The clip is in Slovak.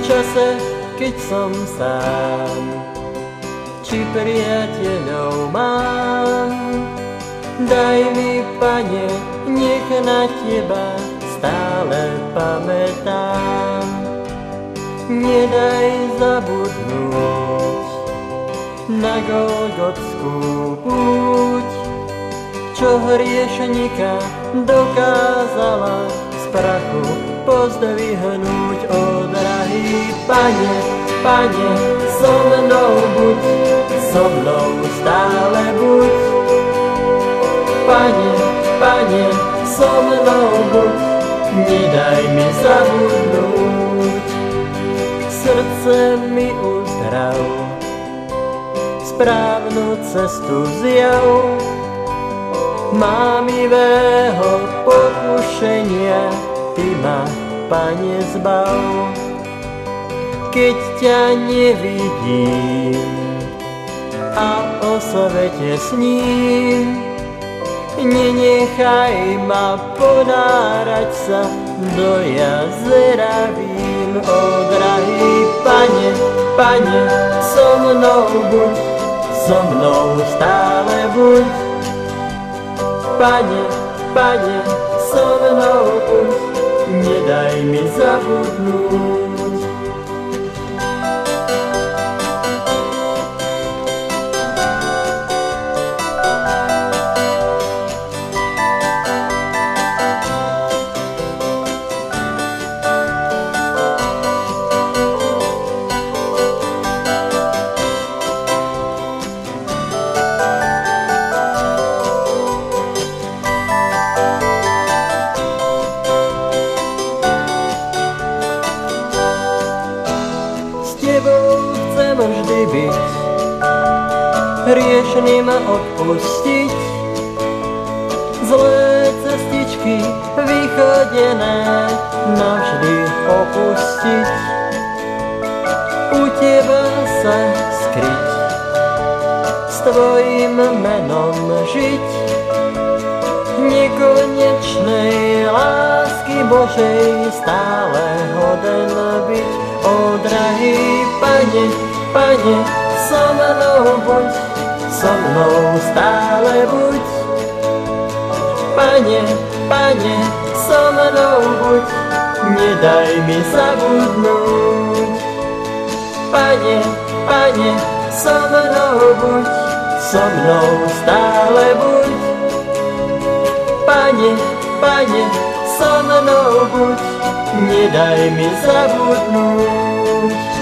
čase, keď som sám, či priateľov mám. Daj mi, Pane, nech na Teba stále pamätám. Nedaj zabudnúť na Golgotskú púť, čo hriešnika dokázala z prachu pozdvihnúť. O drahý Pane, Pane, so mnou buď, so mnou stále buď. Pane, Pane, so mnou buď, nedaj mi zabudnúť. Srdce mi uzdrav, správnu cestu zjav, mámivého pokušenia Ty ma, Pane, zbav. Keď ťa nevidím a o svete sním, nenechaj ma ponárať sa do jazera vín. O drahý Pane, Pane, so mnou buď, so mnou stále buď. Pane, Pane, so mnou buď, nedaj mi zabudnúť. Chcem vždy byť, hriešným odpustiť, zlé cestičky vychodené navždy opustiť. U Teba sa skryť, s Tvojim menom žiť, nekonečnej lásky Božej stále hoden byť. O drahý Pane, Pane, so mnou buď, so mnou stále buď. Pane, Pane, so mnou buď, nedaj mi zabudnúť. Pane, Pane, so mnou buď, so mnou stále buď. Pane, Pane, so mnou buď, nedaj mi zabudnúť.